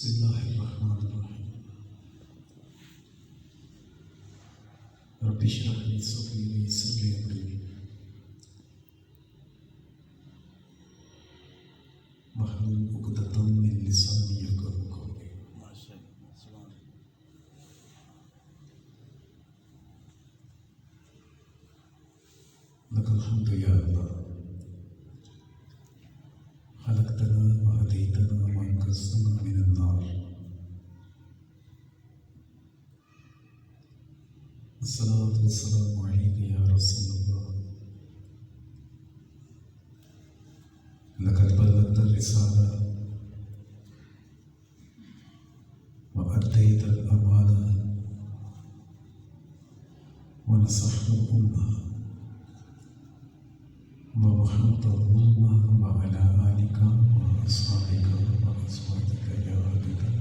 بسم اللہ الرحمن الرحیم رب اشرح لي صدری ویسر لي امری واحلل عقدۃ من لسانی یفقهوا قولی. لك الحمد يا الله خلقتنا وهديتنا وانقذتنا من النار. الصلاة والسلام عليك يا رسول الله. لقد بلغت الرسالة وأديت الأمانة ونصحت الأمة ومحوت الظلم وعلى آلك وأصحابك وأزواجك يا عبد الله.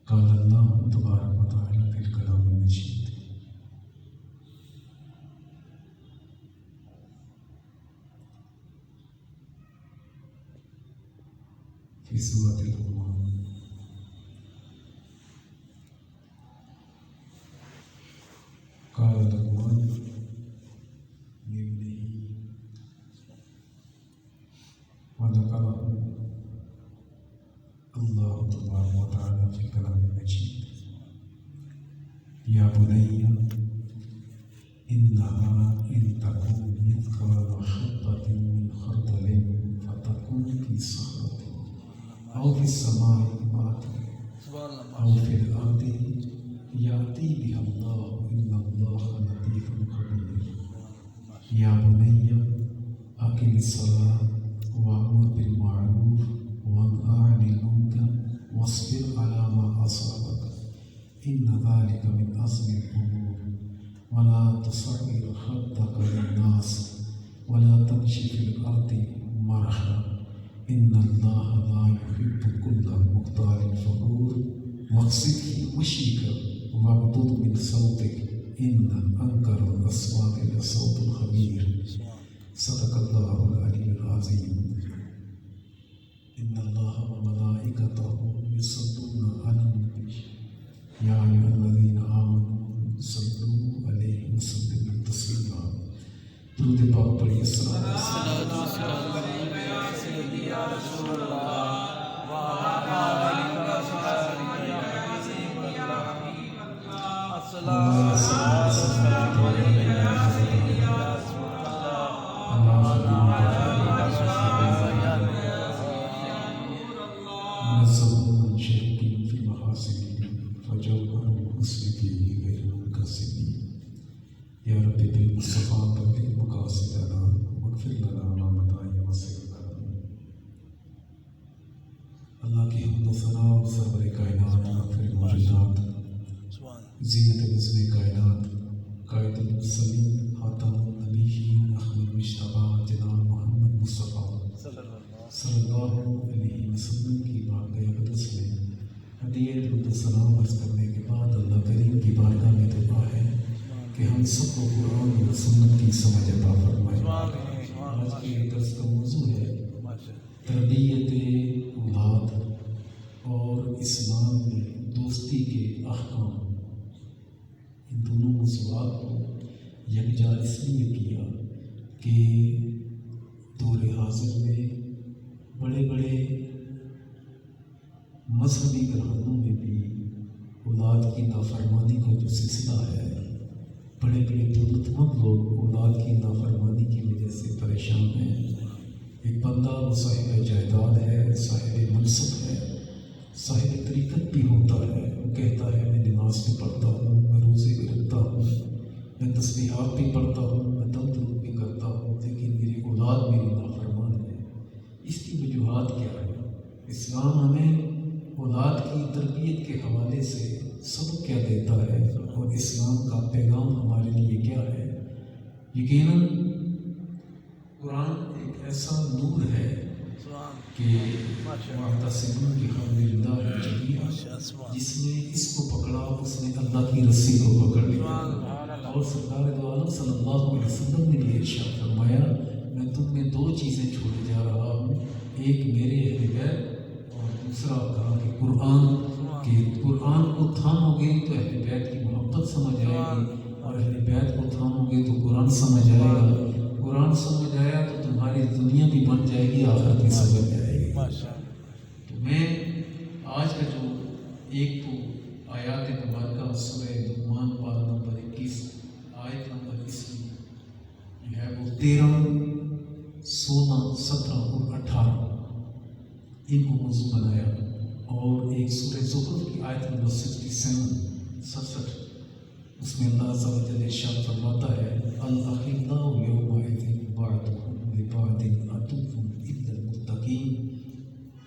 قال الله تبارك وتعالى في الكلام المجيد: في سورة الأمم: قال لقمان لابنه وذكره الله تبارك وتعالى في الكلام المجيد: يا بني إنها إن تكن مثقال حبة من خردل فتكن في صخرة أو في السماء أو في الأرض يأتي بها الله إن الله لطيف خبير. يا بني أقم الصلاة وأمر بالمعروف وانهى عن المنكر واصبر على ما أصابك إن ذلك من عزم الأمور. ولا تصعر خدك للناس ولا تمشي في الأرض مرحا إن الله لا يحب كل مختال فخور. واقصد في مشيك واغضض من صوتك إن أنكر الأصوات لصوت الخبير. صدق الله العلي العظيم. إن الله وملائكته يصلون على النبي يا أيها الذين آمنوا صلوا عليه وسلموا تسليما. درود پاک پڑھیے. السلام علیکم یا سیدی یا رسول اللہ وعلی آلہ وصحبہ یا حبیب اللہ. السلام علیکم یا سیدی یا رسول اللہ نزل شرك في محاسنه فجوهر الحسن فيه غير منكسب. يا رب بالمصطفى بلغ مقاصدنا واغفر لنا ما مضى وسر لنا. اللہ کی حمد و ثنا و سرور کائنات غفر الموجودات زینت نظم کائنات قائد المرسلین خاتم النبیین احمد مجتبی جناب محمد مصطفیٰ صلی اللہ علیہ وسلم کی بارگاہ اقدس میں ہدیہ درود و سلام عرض کرنے کے بعد اللہ کریم کی بارگاہ میں دعا ہے کہ ہم سب کو قرآن و سنت کی سمجھ عطا فرمائے. آج کے درس کا موضوع ہے تربیت اولاد اور اسلام میں دوستی کے احکام. ان دونوں موضوعات کو یکجا اس لیے کیا کہ دور حاضر میں بڑے بڑے مذہبی گھرانوں میں بھی اولاد کی نافرمانی کا جو سلسلہ ہے، بڑے بڑے دولت مند لوگ اولاد کی نافرمانی کی وجہ سے پریشان ہیں. ایک بندہ وہ صاحب جائیداد ہے، صاحب منصب ہے، صاحب طریقت بھی ہوتا ہے، وہ کہتا ہے میں نماز بھی پڑھتا ہوں، میں روزے بھی رکھتا ہوں، میں تسبیحات بھی پڑھتا ہوں، میں دم درود بھی کرتا ہوں، لیکن میری اولاد میری نافرمان ہے. اس کی وجوہات کیا ہے؟ اسلام ہمیں اولاد کی تربیت کے حوالے سے سبق کیا دیتا ہے اور اسلام کا پیغام ہمارے لیے کیا ہے؟ یقیناً قرآن ایک ایسا نور ہے کہ معتصمون کی حبل اللہ جمیعا، جس نے اس کو پکڑا اس نے اللہ کی رسی کو پکڑ لیا. اور سرکار دو عالم صلی اللہ علیہ وسلم نے یہ ارشاد فرمایا میں تم میں دو چیزیں چھوڑے جا رہا ہوں، ایک میرے اہل بیت اور دوسرا کہا کہ قرآن کو تھامو گے تو اہل بیت کی محبت سمجھ آئے گی، اور اہل بیت کو تھامو گے تو قرآن سمجھ آئے گا، قرآن سمجھ آیا تو تمہاری دنیا بھی بن جائے گی، آخرت بھی سمجھ جائے گی۔ تو میں آج کا جو ایک تو آیات مبارکہ سورہ لقمان پارہ نمبر 21 آیت نمبر 20 جو ہے وہ 13، 16، 17 اور 18 ان کو موضوع بنایا، اور ایک سورہ زخرف کی آیت نمبر 67 اس میں اللہ عز و جل ارشاد فرماتا ہے الاخلاء یومئذ بعضهم لبعض عدو الا المتقین۔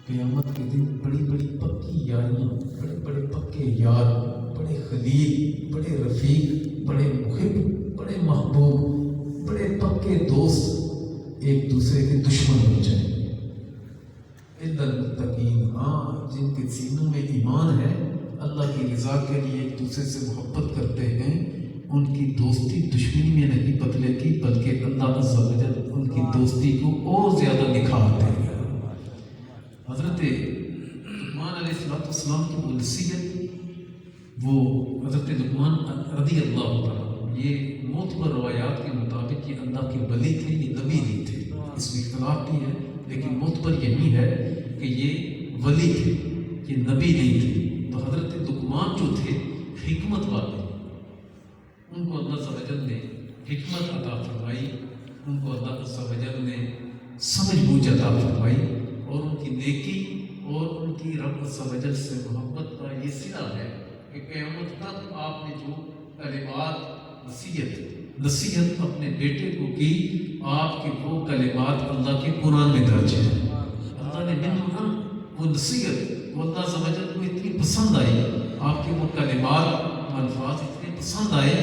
قیامت کے دن بڑی بڑی پکی یاریاں، بڑے بڑے پکے یار، بڑے خلیل، بڑے رفیق، بڑے محب، بڑے محبوب، بڑے پکے دوست ایک دوسرے کے دشمن ہو جائیں گے۔ الا المتقین، ہاں جن کے سینوں میں ایمان ہے، اللہ کی رضا کے لیے ایک دوسرے سے محبت کرتے ہیں، ان کی دوستی دشمنی میں نہیں بدلے گی، بلکہ اللہ عز و جل ان کی دوستی کو اور زیادہ نکھار دے گا۔ حضرت لقمان علیہ السلام کی نصیحت، وہ حضرت لقمان رضی اللہ تعالیٰ، یہ معتبر روایات کے مطابق یہ اللہ کے ولی تھے، یہ نبی نہیں تھے، اس میں اختلاف بھی ہے، لیکن معتبر یہی ہے کہ یہ ولی تھے، یہ نبی نہیں تھے۔ تو حضرت لقمان جو تھے حکمت والے، ان کو اللہ عز و جل نے حکمت عطا فرمائی، ان کو اللہ عز و جل نے سمجھ بوجھ عطا فرمائی، اور ان کی نیکی اور ان کی رب عز و جل سے محبت کا یہ صلہ ہے کہ قیامت تک آپ نے جو کلمات نصیحت اپنے بیٹے کو کی، آپ کے وہ کلمات اللہ کے قرآن میں درج ہیں۔ اللہ نے منہم وہ نصیحت، وہ اللہ عز و جل کو اتنی پسند آئی، آپ کے وہ کلمات الفاظ اتنے پسند آئے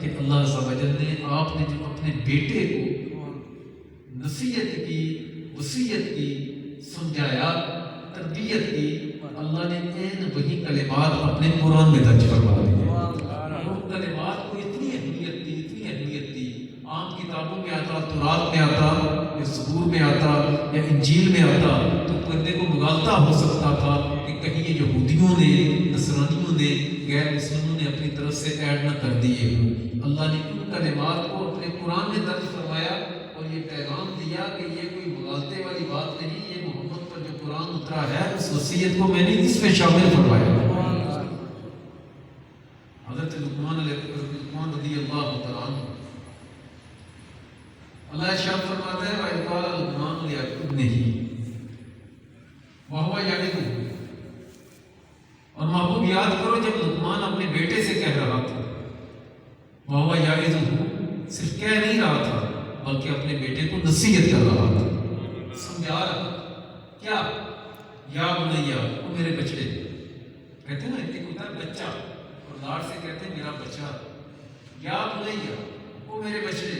کہ اللہ عز و جل نے آپ نے جو اپنے بیٹے کو نصیحت کی، وصیت کی، سمجھایا، تربیت کی، اللہ نے این وہی کلمات اپنے قرآن میں درج فرما دیے۔ اور کلمات کو اتنی اہمیت دی، عام کتابوں میں آتا، تورات میں آتا، یا زبور میں آتا، یا انجیل میں آتا، تو بندے کو مغالطہ ہو سکتا تھا کہ کہیں یہ یہودیوں نے، نصرانیوں نے، غیر مسلموں نے اپنی طرف سے ایڈ نہ کر دیے ہوں۔ اللہ نے ان کلمات کو اپنے قرآن میں درج فرمایا اور یہ پیغام دیا کہ یہ کوئی مغالطے والی بات نہیں، یہ محمد پر جو قرآن اترا ہے اس وصیت کو میں نے اس میں شامل فرمایا۔ حضرت لقمان رضی اللہ تعالیٰ عنہ، اللہ ارشاد فرماتا ہے وَإِذْ قَالَ لُقْمَانُ لِابْنِهِ وَهُوَ يَعِظُهُ، اور محبوب یاد کرو جب لقمان اپنے بیٹے سے کہہ رہا تھا، وَهُوَ يَعِظُهُ، صرف کہہ نہیں رہا تھا بلکہ اپنے بیٹے کو نصیحت کر رہا تھا، سمجھا رہا تھا۔ کیا؟ یا بنیا، وہ میرے بچڑے، کہتے ہیں نا ایک ہوتا ہے بچہ اور لاڈ سے کہتے ہیں میرا بچہ، یا بنیا، وہ میرے بچڑے،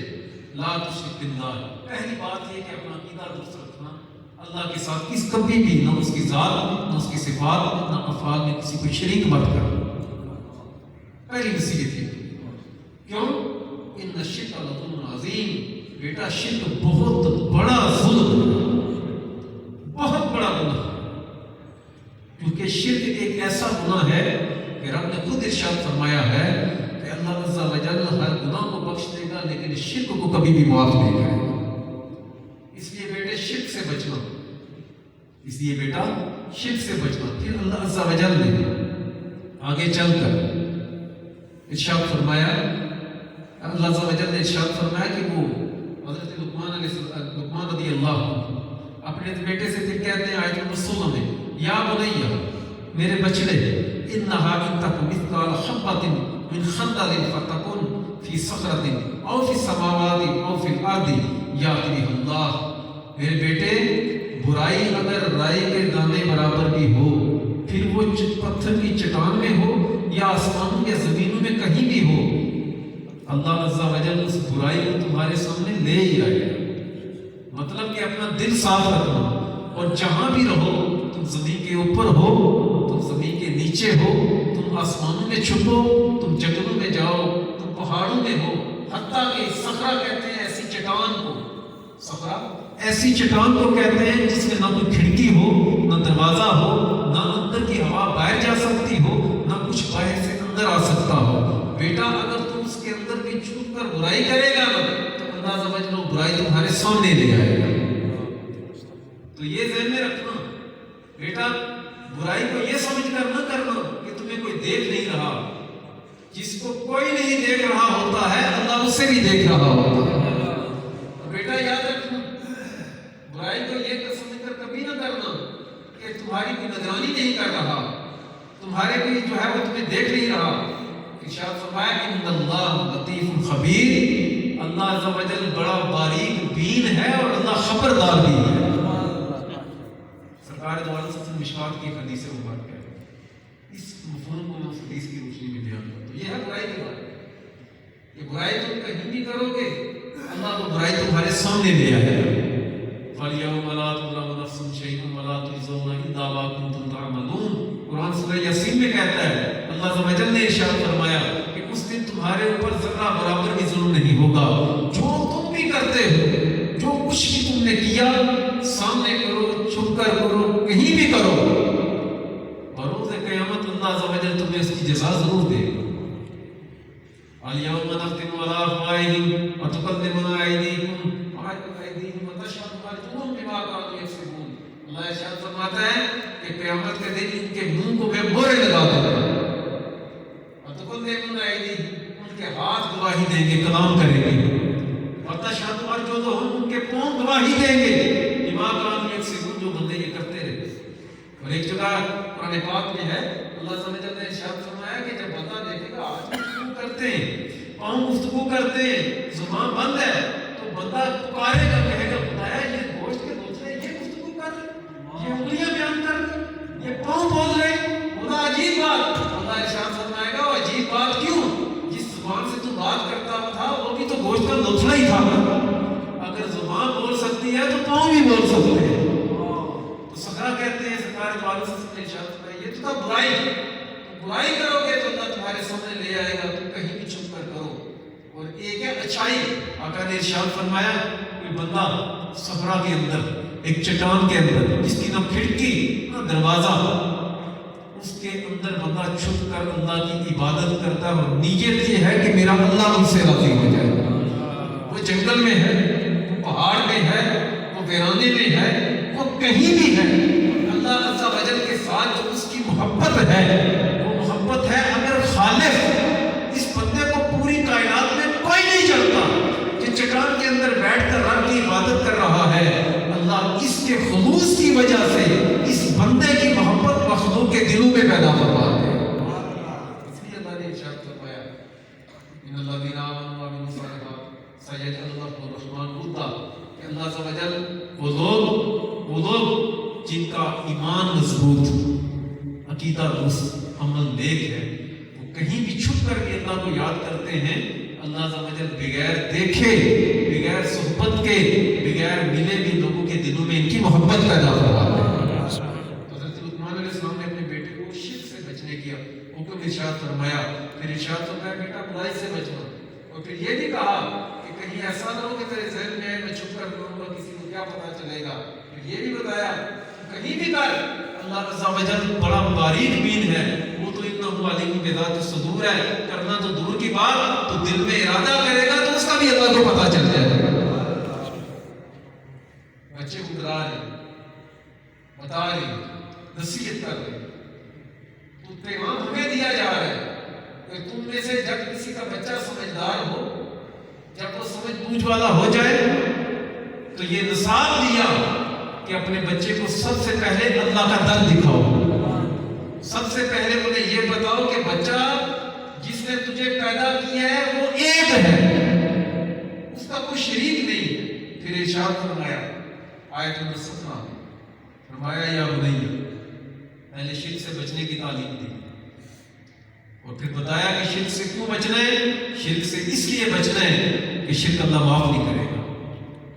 لا تشرک باللہ، پہلی بات یہ کہ اپنا عقیدہ درست رکھنا، اللہ کے ساتھ کبھی بھی نہ اس کی ذات، نہ اس کی صفات، نہ افعال میں کسی کو شریک مت کرنا، پہلی نصیحت یہ۔ کیوں؟ ان الشرک لظلم عظیم، بیٹا شرک بہت بڑا ظلم ہے، بہت بڑا گناہ، کیونکہ شرک ایک ایسا گناہ ہے کہ رب نے خود ارشاد فرمایا ہے کہ اللہ عز و جل ہر گناہ کو بخش دے گا لیکن شرک کو کبھی بھی معاف نہیں کرے گا۔ اس لیے بیٹے شرک سے بچنا، اس لیے بیٹا شرک سے بچنا۔ پھر اللہ عز و جل نے آگے چل کر ارشاد فرمایا، اللہ عز و جل نے ارشاد فرمایا کہ وہ حضرت لقمان رضی اللہ عنہ اپنے بیٹے سے پھر کہتے ہیں آیت نمبر 16 میں، یا بنیا، میرے بچڑے، انہا ان تک مثقال حبۃ من خردل فتکن فی صخرۃ او فی السماوات او فی الارض یأتی بها اللہ، میرے بیٹے برائی اگر رائی کے دانے برابر بھی ہو، پھر وہ پتھر کی چٹان میں ہو یا آسمانوں یا زمینوں میں کہیں بھی ہو، اللہ عز و جل اس برائی کو تمہارے سامنے لے ہی آئے گا۔ مطلب کہ اپنا دل صاف رکھنا، اور جہاں بھی رہو، تم زمین کے اوپر ہو، تم زمین کے نیچے ہو، تم آسمانوں میں چھپو، تم جنگلوں میں جاؤ، تم پہاڑوں میں ہو، حتیٰ کہ صخرہ کہتے ہیں ایسی چٹان کو، صخرہ ایسی چٹان کو کہتے ہیں جس میں نہ کوئی کھڑکی کھڑکی ہو نہ دروازہ ہو نہ اندر کی ہوا باہر جا سکتی ہو نہ کچھ باہر سے اندر آ سکتا ہو. بیٹا اگر تم اس کے اندر بھی چھپ کر برائی کرے گا نا تو اللہ سمجھ لو برائی تمہارے سامنے لے آئے گا. تو یہ ذہن میں رکھنا بیٹا, برائی کو یہ سمجھ کر نہ کرنا کہ تمہیں کوئی دیکھ نہیں رہا. جس کو کوئی نہیں دیکھ رہا ہوتا ہے اللہ اس سے بھی دیکھ رہا ہوتا ہے. بیٹا یاد رکھنا, برائی کو یہ سمجھ کر کبھی نہ کرنا کہ تمہاری کوئی نگرانی نہیں کر رہا, تمہارے کوئی جو ہے وہ تمہیں دیکھ نہیں رہا. ارشاد فرمایا ان اللہ لطیف خبیر, اللہ عز و جل بڑا باریک بین ہے اور اللہ خبردار بھی ہے. سرکار دو عالم سے مشکات کی حدیث مبارک ہے, اس مفہوم کو اس حدیث کی روشنی میں بیان کرتا. تو یہ ہے برائی کے بارے میں, یہ برائی تم کہیں بھی کرو گے اللہ کو برائی تمہارے سامنے لے آئے گا. فَالْيَوْمَ لَا تُظْلَمُ نَفْسٌ شَيْئًا وَلَا تُجْزَوْنَ إِلَّا مَا كُنتُمْ تَعْمَلُونَ. قرآن سورہ یاسین میں کہتا ہے, اللہ عز و جل نے ارشاد فرمایا کہ اس دن تمہارے اوپر ذرہ برابر بھی ظلم نہیں ہوگا. جو تم بھی کرتے ہو, جو کچھ بھی تم نے کیا, سامنے کرو, چھپ کر کرو, کہیں بھی کرو, بروز قیامت اللہ عز و جل تمہیں اس کی جزا ضرور دے گا. الْيَوْمَ نَخْتِمُ عَلَىٰ أَفْوَاهِهِمْ وَتُكَلِّمُنَا أَيْدِيهِمْ وَتَشْهَدُ أَرْجُلُهُمْ بِمَا كَانُوا يَكْسِبُونَ. اللہ ارشاد فرماتا ہے کہ قیامت کے دن ان کے منہ کو میں مہرے لگا دوں گا. وَتُكَلِّمُنَا أَيْدِيهِمْ, ان کے ہاتھ گواہی دیں گے, کلام کریں گے. وَتَشْهَدُ أَرْجُلُهُمْ, ان کے پاؤں گواہی دیں گے, بِمَا كَانُوا يَكْسِبُونَ, جو بندے یہ کرتے رہے. اور ایک جگہ قرآن پاک میں ہے, اللہ تعالیٰ نے ارشاد فرمایا کہ جب بندہ دیکھے گا آج گفتگو کرتے ہیں, پاؤں گفتگو کرتے ہیں, زبان بند ہے, تو بندہ پکارے گا, کہے گا خدایا یہ گوشت کے دوسرے یہ گفتگو کر رہے, یہ انگلیاں بیان کر رہے, یہ پاؤں بول رہے, خدا عجیب بات. اللہ ارشاد فرمائے گا وہ عجیب بات کیوں, جس زبان سے تو بات کرتا تھا وہ بھی تو گوشت کا لوتھڑا ہی تھا. اگر زبان بول سکتی ہے تو پاؤں بھی بول سکتے ہیں. تو سکرا کہتے ہیں, سرکار دو عالم سے ارشاد فرمایا یہ تو تھا برائی, برائی کرو گے تو اللہ تمہارے سامنے لے آئے گا, تم کہیں بھی چھپ کر کرو. اور ایک ہے اچھائی. آقا نے ارشاد فرمایا کوئی بندہ صحرا کے اندر, ایک چٹان کے اندر جس کی نہ کھڑکی نہ دروازہ, اس کے اندر بندہ چھپ کر اللہ کی عبادت کرتا ہے اور نیت یہ ہے کہ میرا اللہ ان سے راضی ہو جائے. وہ جنگل میں ہے, وہ پہاڑ میں ہے, وہ ویرانے میں ہے, وہ کہیں بھی ہے, اللہ عز و جل کے ساتھ جو اس کی محبت ہے وہ محبت ہے اگر خالص. اس بندے کو پوری کائنات میں کوئی نہیں جانتا کہ چٹان کے اندر بیٹھ کر رب کی عبادت کر رہا ہے. اللہ اس کے خلوص کی وجہ سے اس بندے کی محبت مخلوق کے دلوں میں پیدا فرما ہے. اس لیے اللہ نے ارشاد فرمایا ان الذین آمنوا وعملوا الصالحات سیجعل لهم الرحمن ودا, کہ اللہ عز و جل وہ لوگ جن کا ایمان مضبوط, عقیدہ درست, عمل نیک ہے, وہ کہیں بھی چھپ کر کے اللہ کو یاد کرتے ہیں. اللہ عز و جل بغیر دیکھے, بغیر صحبت کے, بغیر ملے بھی لوگوں کے دلوں میں ان کی محبت پیدا فرماتے ہیں. حضرت لقمان علیہ السلام نے اپنے بیٹے کو شرک سے بچنے کی حکم ارشاد فرمایا. پھر ارشاد فرمایا بیٹا برائی سے بچنا, اور پھر یہ بھی کہا کہ کہیں ایسا نہ ہو کہ تیرے ذہن میں میں چھپ کر کروں گا, کسی کو کیا پتا چلے گا. پھر یہ بھی بتایا کہیں بھی کر, اللہ عز و جل بڑا باریک بین ہے, وہ تو انہ علیم بذات الصدور ہے. کرنا تو دور کی بات, تو دل میں ارادہ کرے گا تو اس کا بھی اللہ کو پتا چل جائے گا. بچے کو ڈرا رہے, بتا رہے, نصیحت کر رہے, تو پیغام ہمیں دیا جا رہا ہے کہ تم میں سے جب کسی کا بچہ سمجھدار ہو, جب وہ سمجھ بوجھ والا ہو جائے, تو یہ نصاب دیا کہ اپنے بچے کو سب سے پہلے اللہ کا در دکھاؤ. سب سے پہلے انہیں یہ بتاؤ کہ بچہ جس نے تجھے پیدا کیا ہے وہ ایک ہے, اس کا کوئی شریک نہیں ہے. پھر ارشاد فرمایا آیت نمبر 17, فرمایا یا بنی, پہلے شرک سے بچنے کی تعلیم دی, اور پھر بتایا کہ شرک سے کیوں بچنا ہے. شرک سے اس لیے بچنا ہے کہ شرک اللہ معاف نہیں کرے گا.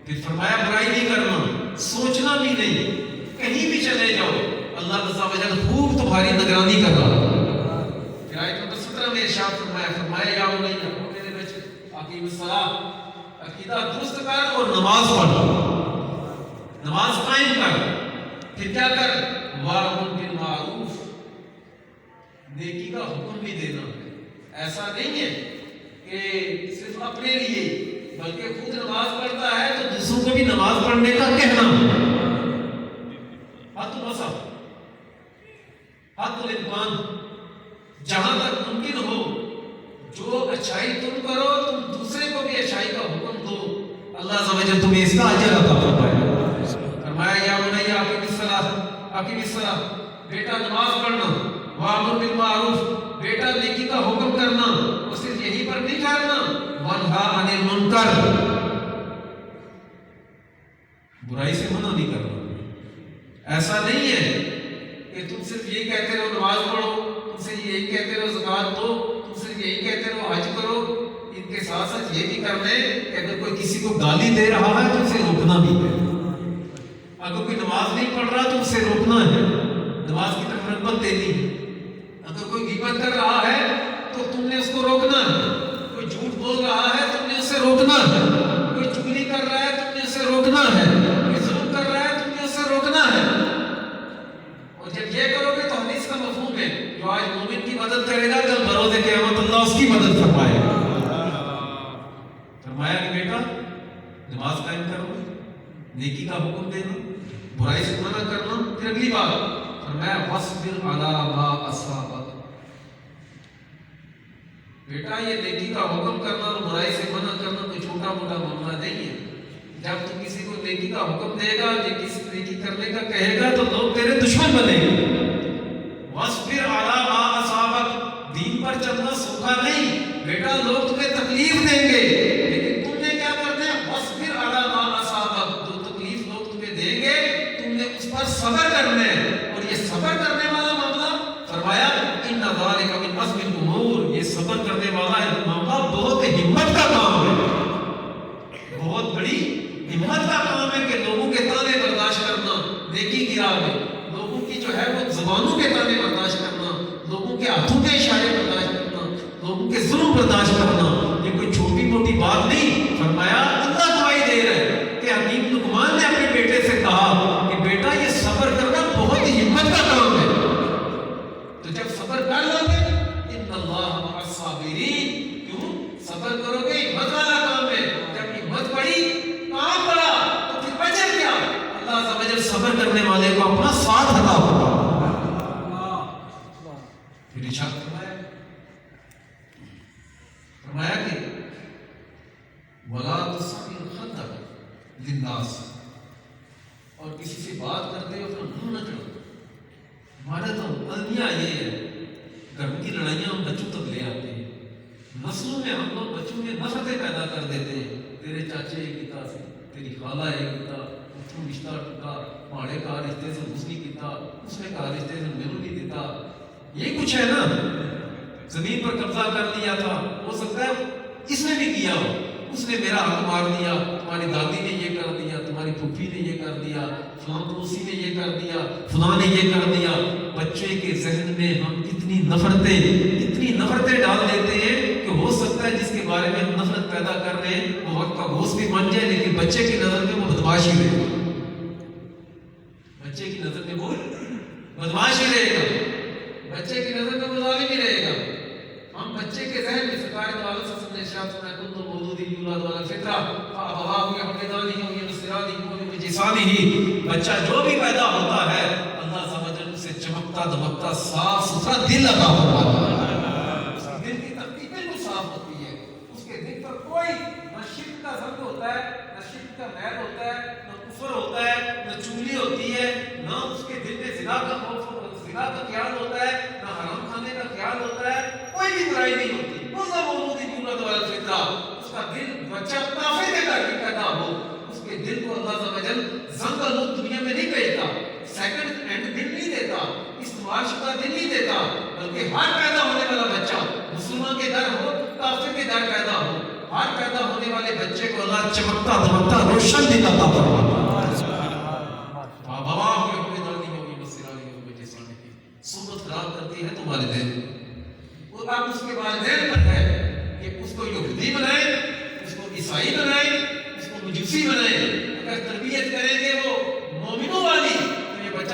پھر فرمایا برائی نہیں کرنا, سوچنا بھی نہیں, کہیں بھی چلے جاؤ اللہ عز و جل خوب تمہاری نگرانی کر رہا ہے. پھر آیت نمبر 17 میں ارشاد فرمایا یا بنی, میرے بچے اقیم الصلاۃ, عقیدہ درست کر اور نماز پڑھ, نماز قائم کر. پھر کیا کر؟ وَأْمُرْ بِالْمَعْرُوفِ، نیکی کا حکم بھی دینا ہے. ایسا نہیں ہے کہ صرف اپنے لیے، بلکہ خود نماز پڑھتا ہے تو دوسروں کو بھی نماز پڑھنے کا کہنا. حد الوسع، حد الامکان، جہاں تک ممکن ہو جو اچھائی تم کرو تم دوسرے کو بھی اچھائی کا حکم دو. اللہ عز و جل تمہیں اس کا اجر عطا فرمائے. فرمایا یا بنی اقیم الصلاۃ، بیٹا نماز پڑھنا. وامر بالمعروف، بیٹا نیکی کا حکم کرنا، اور صرف یہی پر نہیں ٹھہرنا. وانہا عن المنکر، برائی سے منع نہیں کرنا. ایسا نہیں ہے کہ تم صرف یہی کہتے رہو نماز پڑھو، تم سے یہی کہتے رہو زکوٰۃ دو، تم صرف یہی کہتے رہو حج کرو. ان کے ساتھ ساتھ یہ بھی کرنا ہے کہ اگر کوئی کسی کو گالی دے رہا ہے تو اسے روکنا بھی ہے. اگر کوئی نماز نہیں پڑھ رہا تو اسے روکنا ہے، نماز کی طرف رغبت دینی ہے. اگر کوئی غیبت کر رہا ہے تو تم نے اس کو روکنا ہے. کوئی جھوٹ بول رہا ہے تم نے اسے روکنا ہے. کوئی چگلی کر رہا ہے تم نے اسے روکنا ہے. کوئی ظلم کر رہا ہے تم نے اسے روکنا ہے. اور جب یہ کرو گے تو حدیث کا مفہوم ہے جو آج مومن کی مدد کرے گا کل بروز قیامت اللہ اس کی مدد فرمائے گا. فرمایا کہ بیٹا نماز قائم کرو، نیکی کا حکم دینا، برائی سے منع کرنا. پھر اگلی بات فرمایا وَاصْبِرْ عَلَىٰ مَا أَصَابَكَ. بیٹا یہ نیکی کا حکم کرنا اور برائی سے منع کرنا کوئی چھوٹا موٹا معاملہ نہیں ہے. جب تو کسی کو نیکی کا حکم دے گا، نیکی کرنے کا کہے گا تو لوگ تیرے دشمن بنیں گے. وَاصْبِرْ عَلَىٰ مَا أَصَابَكَ، دین پر چلنا سوکھا نہیں بیٹا، لوگ تمہیں تکلیف دیں گے لیکن تم نے کیا کرنا ہے؟ وَاصْبِرْ عَلَىٰ مَا أَصَابَكَ، جو تکلیف لوگ تمہیں دیں گے تم نے اس پر صبر کرنا ہے. اور یہ صبر کرنے والا معاملہ فرمایا إِنَّ ذَلِكَ مِنْ عَزْمِ الْأُمُورِ، یہ صبر کرنے والا معاملہ بہت ہمت کا کام ہے، بہت بڑی ہمت کا کام ہے کہ لوگوں کے تانے برداشت کرنا نیکی کی راہ میں، لوگوں کی جو ہے وہ زبانوں کے تانے برداشت کرنا، لوگوں کے ہاتھوں کے اشارے برداشت کرنا، لوگوں کے ظلم برداشت کرنا. یہ کوئی چھوٹی موٹی بات نہیں. فرمایا اللہ گواہی دے رہا ہے کہ حکیم لقمان نے اپنے بیٹے سے کہا کہ بیٹا یہ صبر کرنا بہت ہمت کا کام ہے. تو جب صبر کر لو گے ان اللہ مع الصابرین، کیوں صبر کرو گے ہمت والا کام ہے. جب ہمت پڑی کام پڑا تو پھر بچے کیا؟ اللہ عز و جل صبر کرنے والے کو اپنا ساتھ عطا فرمائے. پھر ارشاد فرمایا کہ وَلَا تُصَعِّرْ خَدَّكَ لِلنَّاسِ، اور کسی سے بات کرتے ہو تو منہ نہ چڑھو. ہمارا تو المیہ یہ ہے، گھر کی لڑائیاں ہم بچوں تک لے آتے ہیں. نسلوں میں ہم لوگ بچوں میں نفرتیں پیدا کر دیتے ہیں. تیرے چاچے ایک کتا سے، تیری خالہ ایک کتا، اتوں رشتہ ٹوٹا، پہاڑے کا رشتے سے اس نہیں کیتا، اس نے کہا رشتے سے میرے نہیں دیتا. یہ کچھ ہے نا، زمین پر قبضہ کر لیا تھا، ہو سکتا ہے اس نے بھی کیا ہو. اس نے میرا حق مار دیا، تمہاری دادی نے یہ کر دیا، تمہاری پھوپھی نے یہ کر دیا، فلاں پڑوسی نے یہ کر دیا، فلاں نے یہ کر دیا. بچے کے ذہن میں ہم اتنی نفرتیں ڈال دیتے ہیں کہ ہو سکتا ہے جس کے بارے میں ہم نفرت پیدا کر رہے ہیں وہ وقت کا گوشت بھی بن جائے، لیکن بچے کی نظر میں وہ بدماش ہی رہے گا. بچے کی نظر میں وہ بدماش ہی رہے گا، بچے کی نظر میں وہ ظالم ہی رہے گا. ہم بچے کے ذہن میں سرکار دو عالم سے سمجھے ارشاد فرمایا کل مولود یولد علی الفطرہ فابواہ یحودانہ او ینصرانہ او یمجسانہ. بچہ جو بھی پیدا ہوتا ہے اللہ عز و جل اسے چمکتا دمکتا صاف ستھرا دل عطا فرماتا ہے. اس کے دل کی ترتیب بالکل صاف ہوتی ہے. اس کے دل پر کوئی نہ شرک کا ذنب ہوتا ہے، نہ شرک کا میل ہوتا ہے، نہ کفر ہوتا ہے، نہ چغلی ہوتی ہے، نہ اس کے دل میں زنا کا خوف زنا کا خیال ہوتا ہے، نہ حرام کھانے کا خیال ہوتا ہے. کوئی بھی برائی نہیں ہوتی. کل مولود یولد علی الفطرہ، اس کا دل بچہ کافر کے گھر میں پیدا ہو، اس کے دل کو اللہ عز و جل زنگ آلود دنیا میں نہیں بھیجتا، سیکنڈ ہینڈ دل نہیں دیتا، استعمال شدہ دل نہیں دیتا، بلکہ ہر پیدا ہونے والا بچہ مسلمان کے گھر ہو کافر کے گھر پیدا ہو، ہر پیدا ہونے والے بچے کو اللہ چمکتا دمکتا روشن دل عطا فرماتا ہے. صحبت خراب کرتی ہے تمہارے دل. وہ اب اس کے والدین پر ہے کہ اس کو یہودی بنائیں، اس کو عیسائی بنائیں، اس کو مجوسی بنائیں. اگر تربیت کریں گے وہ مومنوں والی تو یہ بچہ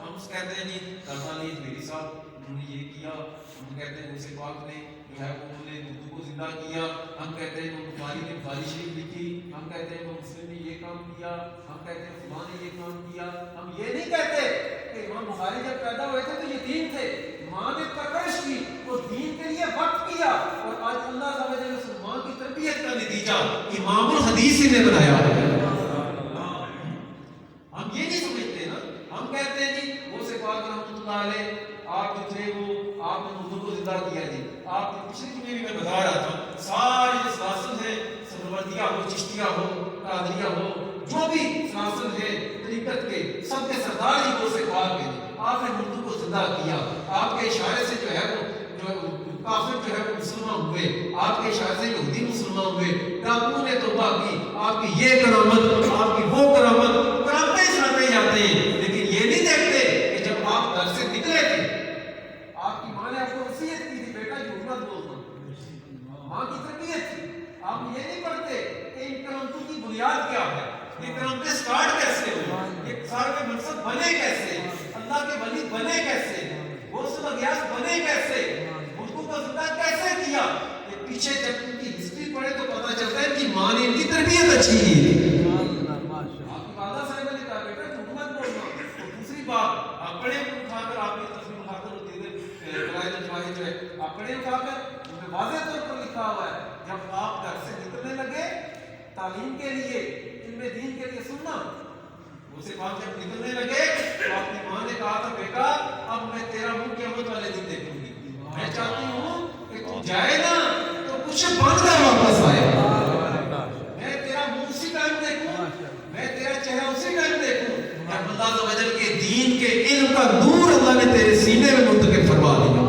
ہم کہتے ہیں جی تعلیم میری صاحب انہوں نے یہ کیا، ہم کہتے ہیں غوث پاک نے جو ہے انہوں نے اردو کو زندہ کیا، ہم کہتے ہیں وہ بخاری نے بخاری شریف لکھی، ہم کہتے ہیں وہ مسلم نے یہ کام کیا، ہم کہتے ہیں فلاں نے یہ کام کیا. ہم یہ نہیں کہتے کہ امام بخاری جب پیدا ہوئے تھے تو یتیم تھے، ماں نے پرورش کی اور دین کے لیے وقت کیا، اور آج اللہ تعالیٰ نے مسلمان کی تربیت کا نتیجہ امام الحدیث نے بنایا ہے. ہم یہ نہیں سمجھتے نا، ہم کہتے ہیں جی وہ سے پاک رحمۃ اللہ علیہ آپ جو تھے وہ آپ نے اردو کو زندہ کیا جی. آپ نے پچھلے جمعے بھی میں بتا رہا تھا ساری جو سلاسل ہے سہروردیہ ہو چشتیہ ہو قادریہ ہو جو بھی سلاسل ہے طریقت کے سب کے سردار جی وہ سے پاک ہیں. آپ نے اردو کو زندہ کیا، آپ کے اشارے سے جو ہے وہ کافر جو ہے وہ مسلمان ہوئے، آپ کے اشارے سے یہودی مسلمان ہوئے، ڈاکو نے توبہ کی. آپ کی یہ کرامت، آپ کی وہ کرامت، کرامتیں سناتے جاتے ہیں، لیکن یہ نہیں دیکھتے کہ جب آپ گھر سے نکلے تھے آپ کی ماں نے آپ کو وصیت کی تھی بیٹا جھوٹ مت بولنا، ماں کی تربیت تھی. آپ یہ نہیں پڑھتے کہ ان کرامتوں کی بنیاد کیا ہے، یہ کرامتیں سٹارٹ کیسے ہوئی، یہ سارے مقصد بنے کیسے، اللہ کے ولی بنے کیسے، غوث الاغیاث بنے کیسے، اردو کو زندہ کیسے کیا. یہ پیچھے جب ان کی ہسٹری پڑھے تو پتہ چلتا ہے کہ ماں نے ان کی تربیت اچھی کی. آپ کی والدہ صاحبہ نے کہا بیٹا جھوٹ مت بولنا. اور دوسری بات آپ پڑھے اٹھا کر آپ کی تصویر اٹھا کر ہوتی ہے قواعد الجواہر جو ہے آپ پڑھے اٹھا کر ان میں واضح طور پر لکھا ہوا ہے جب آپ گھر سے نکلنے لگے تعلیم کے لیے علم دین کے لیے سننا، اسے بات جب نکلنے لگے تو آپ کی ماں نے کہا تھا بیٹا اب میں تیرا منہ قیامت والے دن دیکھوں گی، میں چاہتی ہوں کہ تو جائے نا تو کچھ بن کر واپس آئے، میں تیرا منہ اسی ٹائم دیکھوں، میں تیرا چہرہ اسی ٹائم دیکھوں جب اللہ عز و جل کے دین کے علم کا نور اللہ نے تیرے سینے میں منتقل فرما دیا.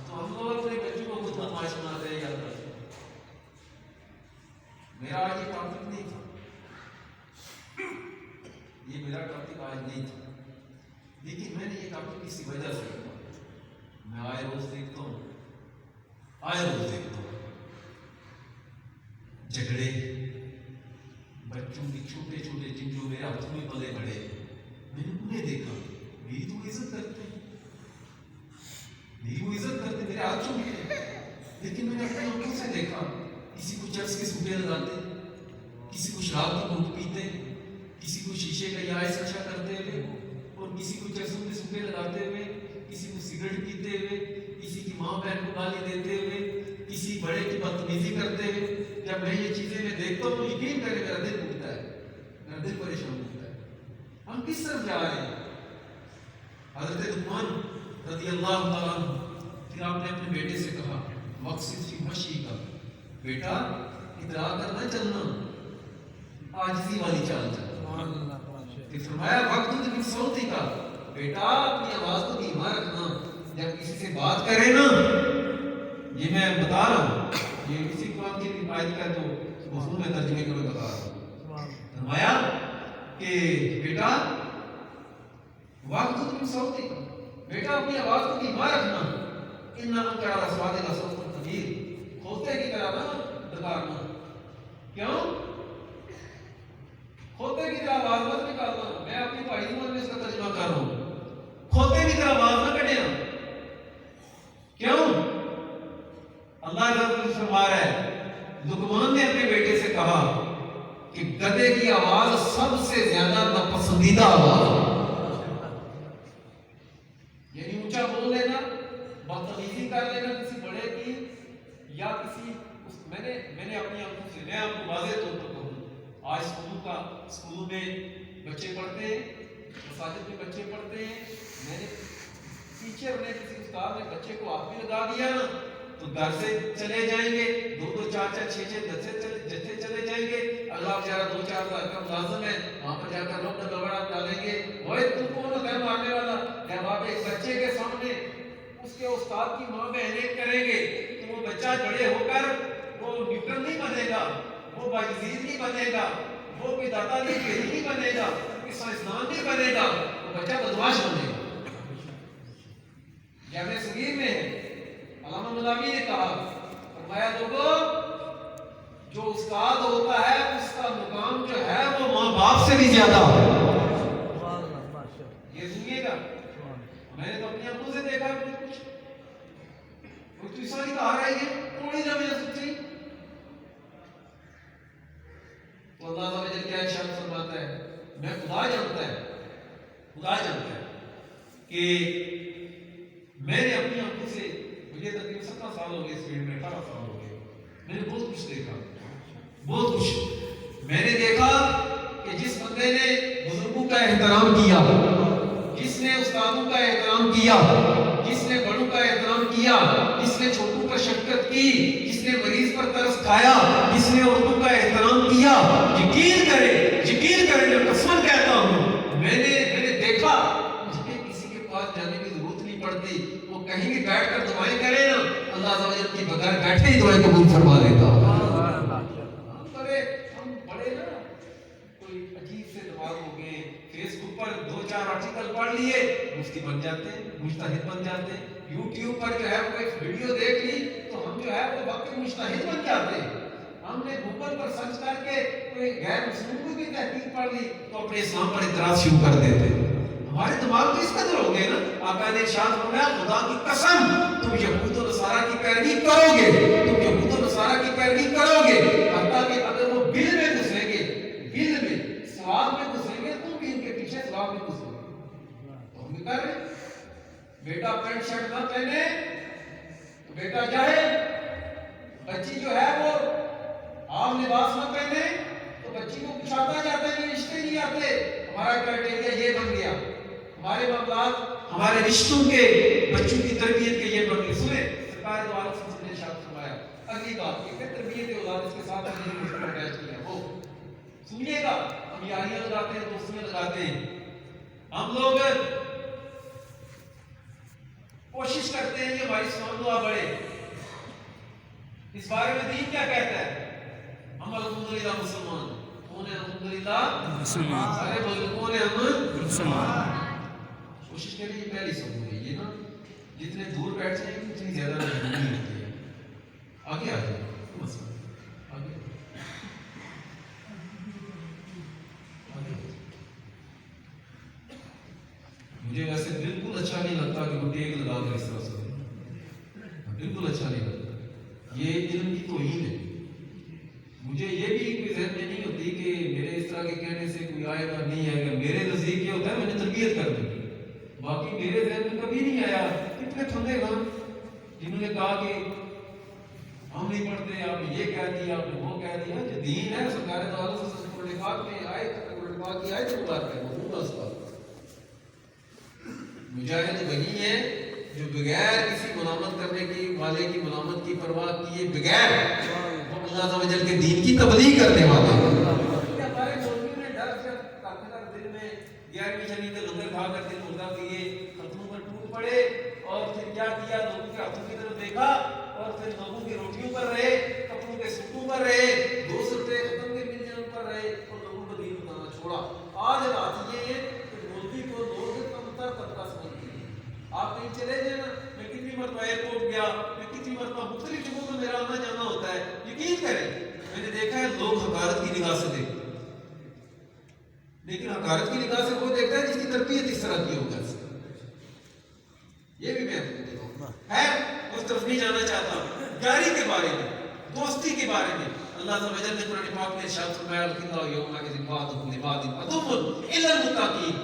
تو ہم لوگ اپنے بچوں کو خود بدمعاش بناتے ہیں. یاد رکھیں میرا آج یہ ٹاپک نہیں تھا، یہ میرا ٹاپک آج نہیں تھا، لیکن میں نے یہ ٹاپک کسی وجہ سے رکھا. میں آئے روز دیکھتا ہوں جھگڑے بچوں کے چھوٹے چھوٹے جن جو میرے ہاتھ میں پلے بڑے، میں نے انہیں دیکھا میری تو عزت کرتے ہیں، میری وہ عزت کرتے، میرے ہاتھ چومتے، لیکن میں نے اپنے آنکھوں سے دیکھا کسی کو چرس کے سوٹے لگاتے، کسی کو شراب کی گھونٹ پیتے، کسی کو شیشے کا یا اچھا کرتے ہوئے، اور کسی کو چرسوں کے سوٹے لگاتے ہوئے، کسی کو سگریٹ پیتے ہوئے، کسی کی ماں بہن کو گالی دیتے ہوئے، کسی بڑے کی بدتمیزی کرتے ہوئے. جب میں یہ چیزیں میں دیکھتا ہوں تو یقین کرے میرا دل ٹوٹتا ہے، میرا دل پریشان ہوتا ہے. ہم کس طرف جا رہے ہیں؟ حضرت لقمان رضی اللہ تعالیٰ عنہ پھر آپ نے اپنے بیٹے سے کہا مقصد فی مشی کا، بیٹا ادرا کر نہ چلنا، عاجزی والی چال چلنا. پھر فرمایا وقت من صوتی کا، بیٹا اپنی آواز کو دھیما رکھنا، جب کسی سے بات کرے نا، یہ میں بتا رہا ہوں، یہ کسی قرآن کی آیت کا تو مفہوم میں ترجمے کو میں بتا رہا ہوں. فرمایا کہ بیٹا وقت من صوتی کا، بیٹا اپنی آواز کو دھیما رکھنا، انہا انکر الاصوات لصوت الحمیر، کھوتے کی طرح نہ دکارنا. کیوں؟ کھوتے کی طرح آواز مت نکالنا. میں اپنی بھائی عمر میں اس کا ترجمہ کر رہا ہوں، کھوتے کی طرح آواز نہ کڈھنا. کیوں؟ اللہ تعالیٰ فرما رہا ہے، لقمان نے اپنے بیٹے سے کہا کہ گدھے کی آواز سب سے زیادہ ناپسندیدہ آواز، یعنی اونچا بول لینا، بدتمیزی کر لینا کسی بڑے کی یا کسی میں نے اپنی آنکھوں سے، میں آپ کو واضح طور پر کہوں، آج اسکولوں میں بچے پڑھتے ہیں، مساجد میں بچے پڑھتے ہیں. میں نے ٹیچر نے کسی استاد نے بچے کو ہاتھ بھی لگا دیا نا تو گھر سے چلے جائیں گے، 2 4 6 جتھے چلے جائیں گے. اللہ بیچارہ 2 4 سال کا ملازم ہے، وہاں پر جا کر لوگ گڑبڑا ڈالیں گے، اوے تو کون ہے گھر مارنے والا. جب آپ ایک بچے کے سامنے اس کے استاد کی ماں بہن کریں گے تو وہ بچہ بڑے ہو کر وہ نیوٹن نہیں بنے گا، وہ باجزید نہیں بنے گا، وہ کوئی داتا نہیں بنے گا، کوئی سائنسدان نہیں بنے گا، وہ بچہ بدمعاش بنے گا. جامعہ صغیر میں علامہ ملاوی نے کہا، فرمایا لوگوں جو استاد ہوتا ہے اس کا مقام جو ہے وہ ماں باپ سے بھی زیادہ ہے. والی کہا رہا ہے توڑ ہی نہ میں سچی. تو اللہ تعالیٰ کیا ارشاد فرماتا ہے, میں خدا جانتا ہے کہ میں نے اپنی آنکھوں سے, مجھے تقریباً 17 سال ہو گئے اس فیلڈ میں, 18 سال ہو گئے, میں نے بہت کچھ دیکھا, بہت کچھ میں نے دیکھا کہ جس بندے نے بزرگوں کا احترام کیا, جس نے استادوں کا احترام کیا, جس نے بڑوں کا احترام کیا, جس نے چھوٹوں پر شفقت کی, جس نے مریض پر ترس کھایا, جس نے عورتوں کا احترام کیا, یقین کرے میں قسم کہتا ہوں, میں نے دیکھا, مجھے کسی کے پاس جانے کی ضرورت نہیں پڑتی, وہ کہیں بھی بیٹھ کر دعائیں کرے نا, اللہ عز و جل کی بغیر بیٹھے ہی دعائیں قبول فرما دیتا. ہم بڑے نا کوئی عجیب سے دماغ ہو گئے, فیس بک پر 2-4 آرٹیکل پڑھ لیے, مفتی بن جاتے ہیں, مجتہد بن جاتے ہیں. یوٹیوب پر جو ہے وہ ایک ویڈیو دیکھ لی تو ہم جو ہے وہ وقت مجتہد بن جاتے ہیں. ہم نے گوگل پر سرچ کر کے کوئی غیر مسلم کی تحقیق پڑھ لی تو اپنے اسلام پر اعتراض شروع کر دیتے ہیں. ہمارے دماغ تو اس قدر ہو گئے نا. آقا نے ارشاد فرمایا, خدا کی قسم تم یہود و نصارہ کی پیروی کرو گے, تم یہود و نصارہ کی پیروی کرو گے, حتیٰ کہ اگر وہ بل میں گھسیں گے, بل میں ثواب میں گھسیں گے, تم بھی ان کے پیچھے ثواب میں گھسو گے. تو ہم کر رہے, بیٹا پینٹ شرٹ نہ پہنے تو بیٹا جائے, بچی جو ہے وہ عام لباس نہ پہنے تو بچی کو کچھ آتا جاتا ہے, یہ رشتے نہیں آتے. ہمارا کرائٹیریا یہ بن گیا, ہمارے معاملات, ہمارے رشتوں کے, بچوں کی تربیت کے یہ بن گئے. سنیں سرکار دو عالم سے نے ارشاد فرمایا, اگلی بات یہ کہ تربیت اولاد اس کے ساتھ ہم نے اٹیچ کیا, وہ سنیے گا. ہم یاریاں لگاتے ہیں, دوستیاں لگاتے ہیں, ہم لوگ کوشش کرتے ہیں کہ ہماری اسلام دعا بڑھے. اس بارے میں دین کیا کہتا ہے؟ ہم الحمدللہ مسلمان, کون ہے الحمدللہ مسلمان, سارے بولے کون ہے ہم مسلمان. کوشش کریں یہ پہلی سب یہ نا جتنے دور بیٹھ جائیں گے اتنی زیادہ نہیں ہوتی ہے. آگے آ جائیں آگے مجھے ویسے بالکل اچھا نہیں لگتا کہ وہ ٹیک لگا کر اس طرح سے, بالکل اچھا نہیں لگتا. یہ علم کی توہین ہے. مجھے یہ بھی کوئی ذہن میں نہیں ہوتی کہ میرے اس طرح کے کہنے سے کوئی آئے گا نہیں آئے گا. میرے نزدیک یہ ہوتا ہے میں نے تربیت کر دی, باقی میرے ذہن میں کبھی نہیں آیا. اتنے تھندے گان جنہوں نے کہا کہ ہم نہیں پڑھتے, آپ نے یہ کہہ دیا, آپ نے وہ کہہ دیا. جو دین ہے سرکار دو عالم سے قرآن پاک میں آئے, قرآن پاک کی آئے تو بات کریں وہ اس بات. مجاہد وہی ہے جو بغیر کسی ملامت کرنے کی, والے کی ملامت کی پرواہ کیے بغیر اللہ عز و جل کے دین کی تبلیغ کرنے والے. ہمارے مولویوں نے ڈر سے کافر دل میں 11ویں شبی کے لنگر کھا کر دل مردہ کیے, ختموں پر ٹوٹ پڑے اور پھر کیا کیا, لوگوں کے ہاتھوں کی طرف دیکھا اور پھر لوگوں کی روٹیوں پر رہے, کپڑوں کے سوٹوں پر رہے, 200 روپے ختم کے مل جانے پر رہے اور لوگوں کو دین بتانا چھوڑا. آج بات یہ ہے کہ مولوی کو لوگ کمتر طبقہ سمجھتے ہیں. آپ کہیں چلے جائیں نا, میں کتنی مرتبہ ایئرپورٹ گیا, میں کتنی مرتبہ مختلف جگہوں میں میرا آنا جانا ہوتا ہے, یقین کریں میں نے دیکھا ہے لوگ حقارت کی نگاہ سے دیکھتے ہیں, لیکن حقارت کی نگاہ سے وہ دیکھتا ہے جس کی تربیت اس طرح کی ہو گھر سے. یہ بھی میں آپ کو دیکھا ہے, اس طرف نہیں جانا چاہتا. یاری کے بارے میں, دوستی کے بارے میں اللہ تعالیٰ وجل نے قرآن پاک میں ارشاد فرمایا الخلاء یومئذ بعضکم لبعض عدو الا المتقین.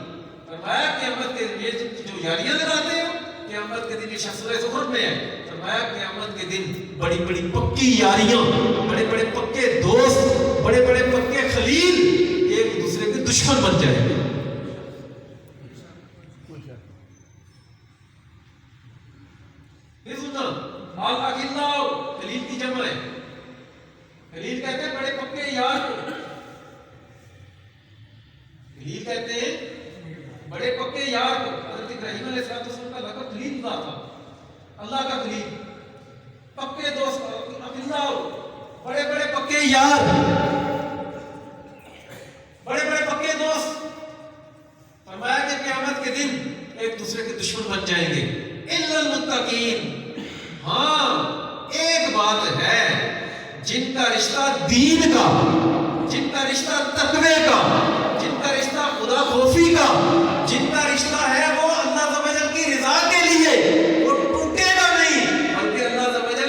فرمایا قیامت کے دن یہ جو یاریاں لگاتے ہو, قیامت کے دن یہ شخص سورہ زخرف میں ہے, فرمایا قیامت کے دن بڑی بڑی پکی یاریاں, بڑے بڑے پکے دوست, بڑے بڑے پکے خلیل ایک دوسرے کے دشمن بن جائیں گے. الاخلاء خلیل کی جمع ہے. خلیل کہتے ہیں بڑے پکے یار کو, خلیل کہتے ہیں بڑے پکے یار کو. حضرت ابراہیم علیہ السلام کا لقب خلیل تھا, اللہ کا خلیل, پکے دوست. اخلاء بڑے بڑے پکے یار, بڑے بڑے پکے دوست. فرمایا کہ قیامت کے دن ایک دوسرے کے دشمن بن جائیں گے. الا المتقین, ہاں ایک بات ہے, جن کا رشتہ دین کا, جن کا رشتہ تقوی کا, جن کا رشتہ خدا خوفی کا, جن کا رشتہ ہے وہ اللہ عز و جل کی رضا کے لیے, وہ ٹوٹے گا نہیں بلکہ اللہ عز و جل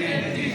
33।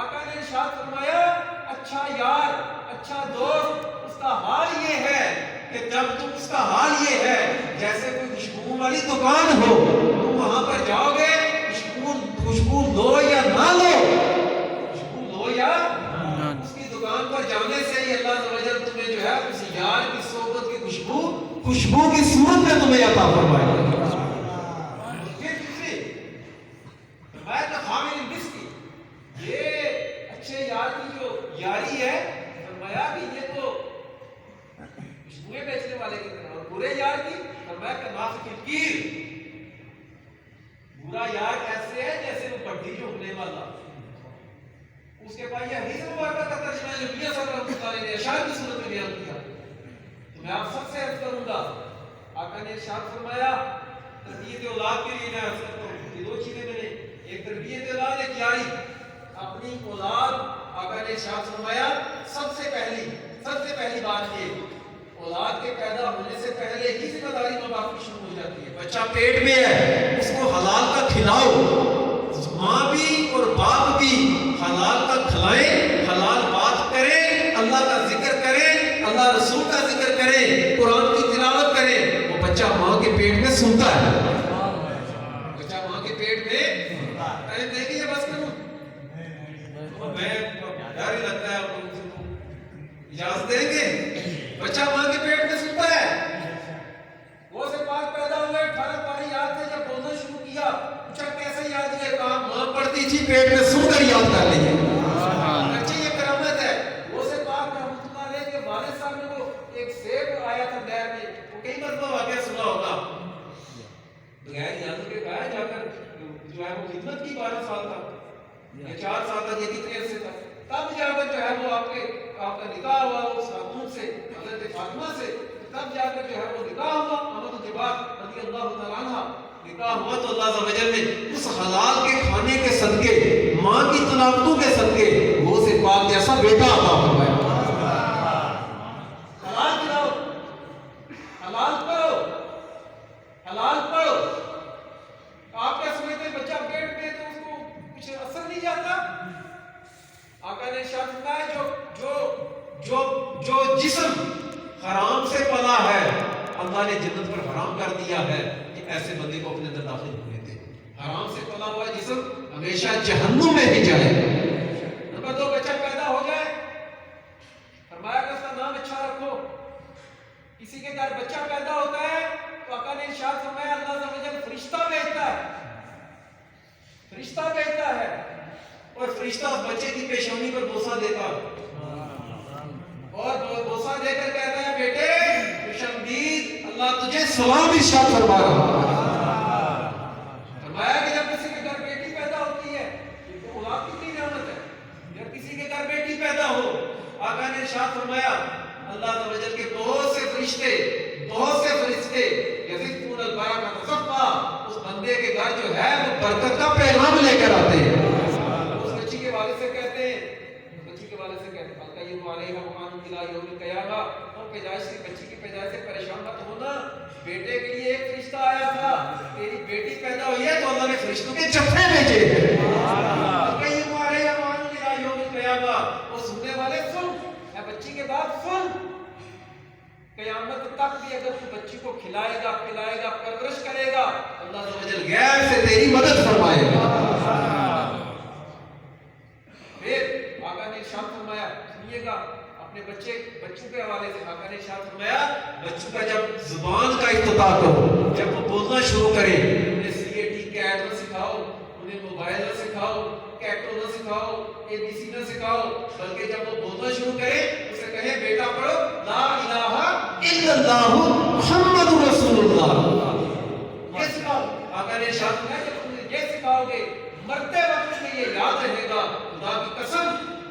آقا نے ارشاد فرمایا اچھا یار اچھا دوست اس کا حال یہ ہے کہ جب تم اس کا حال یہ ہے جیسے کوئی خوشبو والی دکان ہو تم وہاں پر جاؤ گے خوشبو لو یا نہ لو خوشبو لو یا اس کی دکان پر جانے سے ہی اللہ عز و جل تمہیں جو ہے اس یار کی صحبت کی خوشبو کی صورت میں تمہیں عطا فرمائے گا. یہ اچھے یار کی جو یاری ہے فرمایا کہ یہ تو خوشبوئیں بیچنے والے کی طرح اور برے یار کی فرمایا کہ نافق کیر برا یار ایسے ہے جیسے وہ بڈھی جھونکنے والا. اس کے بعد یہ حدیث مبارکہ کا ترجمہ جو میاں صاحب رحمۃ اللہ علیہ نے اشعار کی صورت میں بیان کیا تو میں آپ سب سے عرض کروں گا. آقا نے ارشاد فرمایا تربیت اولاد کے لیے میں عرض کرتا ہوں کہ دو چیزیں میں نے ایک تربیت اولاد ایک یاری اپنی اولاد. آقا نے ارشاد فرمایا سب سے پہلی بات یہ اولاد کے پیدا ہونے سے پہلے ہی ذمہ داری ماں باپ کی شروع ہو جاتی ہے. بچہ پیٹ میں ہے اس کو حلال کا کھلاؤ. ماں بھی اور باپ بھی حلال کا کھلائیں حلال بات کریں اللہ کا ذکر کریں اللہ رسول کا ذکر کریں قرآن کی تلاوت کریں. وہ بچہ ماں کے پیٹ میں سنتا ہے بچہ ماں کے پیٹ میں دیکھیے بس کروں میں ڈر ہی لگتا ہے آپ کو اجازت دیں گے. بچہ ماں کے پیٹ میں سنتا ہے وہ سے پاک پیدا ہوئے 18 پاری یاد تھے جب بولنا شروع کیا پوچھا کیسے یاد ہوئے کہا ماں پڑھتی تھی پیٹ میں سن کر یاد کر لیے. بچے یہ کرامت ہے. وہ سے پاک رحمۃ اللہ علیہ کے والد صاحب نے وہ ایک سیب آیا تھا نہر میں وہ کئی مرتبہ واقعہ سنا ہوگا بغیر اجازت کے کہا جا کر جو ہے وہ خدمت کی 12 سال تک یا 4 سال تک یہ کتنے عرصے تک تب جا کر جو ہے وہ آپ کا نکاح ہوا اس خاتون سے حضرت فاطمہ سے تب جا کر جو ہے وہ نکاح ہوا. احمد الجبار رضی اللہ تعالیٰ عنہ نکاح ہوا تو اللہ عز و جل نے اس حلال کے کھانے کے صدقے ماں کی تلاوتوں کے صدقے وہ سے پاک جیسا بیٹا عطا فرمایا. حلال کھلاؤ حلال پڑھو حلال پڑھو. آپ کیا سمجھتے ہیں بچہ پیٹ میں تو اس کو کچھ اثر نہیں جاتا. آقا نے ارشاد فرمایا جو جسم حرام سے پلا ہے اللہ نے جنت پر حرام کر دیا ہے کہ ایسے بندے کو اپنے اندر داخل ہونے دے. حرام سے پلا ہوا جسم ہمیشہ جہنم میں ہی جائے. نمبر 2 بچہ پیدا ہو جائے فرمایا کہ اس کا نام اچھا رکھو. کسی کے گھر بچہ پیدا ہوتا ہے تو آقا نے ارشاد فرمایا اللہ عز و جل فرشتہ بھیجتا ہے اور فرشتہ اس بچے کی پیشانی پر بوسہ دیتا اور بوسہ دے کر کہتا ہے بیٹے خوشامدید اللہ تجھے سلام ارشاد فرما رہا. فرمایا کہ جب کسی کے گھر بیٹی پیدا ہوتی ہے تو اولاد کی نعمت ہے. جب کسی کے گھر بیٹی پیدا ہو آقا نے ارشاد فرمایا اللہ عز و جل کے بہت سے فرشتے یزیدون البرکۃ صفا اس بندے کے گھر جو ہے وہ برکت کا پیغام لے کر آتے ہیں. اس بچی کے والد سے کہتے ہیں اور پیدائش کی بچی کی پیدائش سے پریشان مت ہونا بیٹے کے لیے ایک فرشتہ آیا تھا تیری بیٹی پیدا ہوئی ہے تو اللہ نے فرشتوں کے جتھے بھیجے. اور سننے والے سن بچی کے بعد سن قیامت تک بھی اگر تو بچی کو کھلائے گا پلائے گا پرورش کرے گا اللہ عز و جل غیب سے تیری مدد فرمائے گا. پھر آقا نے ارشاد فرمایا سنیے گا اپنے بچوں کے حوالے سے آقا نے ارشاد فرمایا بچوں کا جب زبان کا افتتاح کرو جب وہ بولنا شروع کرے انہیں CAT کیٹ نہ سکھاؤ انہیں موبائل نہ سکھاؤ کیٹو نہ سکھاؤ ABC نہ سکھاؤ بلکہ جب وہ بولنا شروع کرے اسے کہے بیٹا پڑھو لا الہ الا اللہ محمد رسول اللہ. یہ سکھاؤ. آقا نے ارشاد فرمایا جب تم یہ سکھاؤ گے مرتے وقت میں یہ یاد رہے گا خدا کی قسم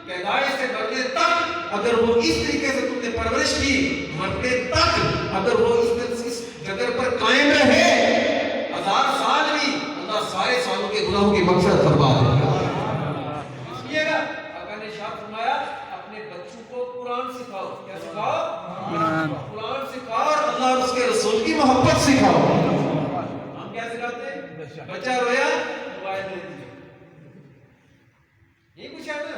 پیدائش سے مرنے تک اگر وہ اس طریقے سے تم نے پرورش کی مرنے تک اگر وہ اس جگہ پر قائم رہے 1000 سال بھی اللہ سارے سالوں کے گناہوں کی مغفرت فرما دے گا. سنیے گا آقا نے ارشاد فرمایا اپنے بچوں کو قرآن سکھاؤ. کیا سکھاؤ؟ قرآن سکھاؤ اور اللہ اور اس کے رسول کی محبت سکھاؤ. ہم کیا سکھاتے ہیں؟ بچہ رویا موبائل دے دیجیے یہ کچھ ہے نا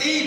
3,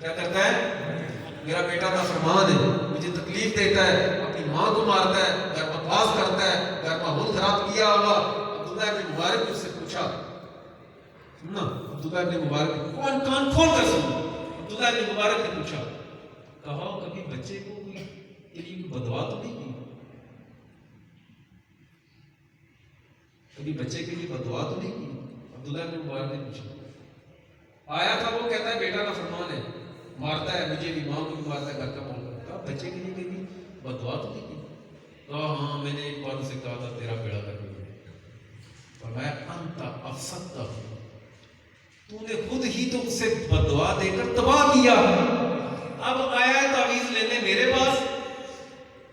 کیا کرتا ہے؟ میرا بیٹا نافرمان ہے، مجھے تکلیف دیتا ہے، اپنی ماں کو مارتا ہے، گھر بکواس کرتا ہے، گھر ماحول خراب کیا ہوگا۔ عبداللہ ابن مبارک نے اس سے پوچھا نا، عبداللہ ابن مبارک کون کان کھول کر سن، عبداللہ ابن مبارک نے پوچھا، کہا کبھی بچے کو کوئی بدعا تو نہیں کی؟ کبھی بچے کے لیے بدعا تو نہیں کی؟ عبداللہ ابن مبارک نے پوچھا۔ آیا تھا وہ کہتا ہے بیٹا نافرمان ہے، مارتا ہے مجھے بھی، ماں کو بھی مارتا ہے، گھر کا ماحول کرتا ہے، بچے کے لیے کبھی بدعا تو نہیں کی؟ کہا ہاں میں نے ایک بار اسے کہا تھا تیرا بیڑا کر دوں، فرمایا انت افسدتہ، تو نے خود ہی تو اسے بدعا دے کر تباہ کیا۔ اب آیا تعویذ لینے میرے پاس،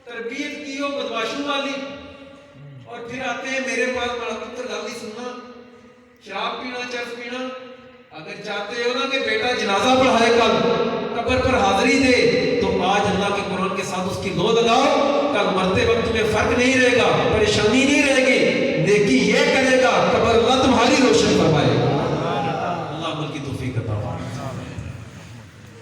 تربیت کی ہو بدماشوں والی، اور پھر آتے ہیں میرے پاس بڑا پتر گالی سننا، شراب پینا، چرس پینا۔ اگر چاہتے ہو نا کہ بیٹا جنازہ پڑھائے کل، قبر پر حاضری دے، تو آج اللہ کے قرآن کے ساتھ اس کی دو لگاؤ، کل مرتے وقت تمہیں فرق نہیں رہے گا، پریشانی نہیں رہے گی۔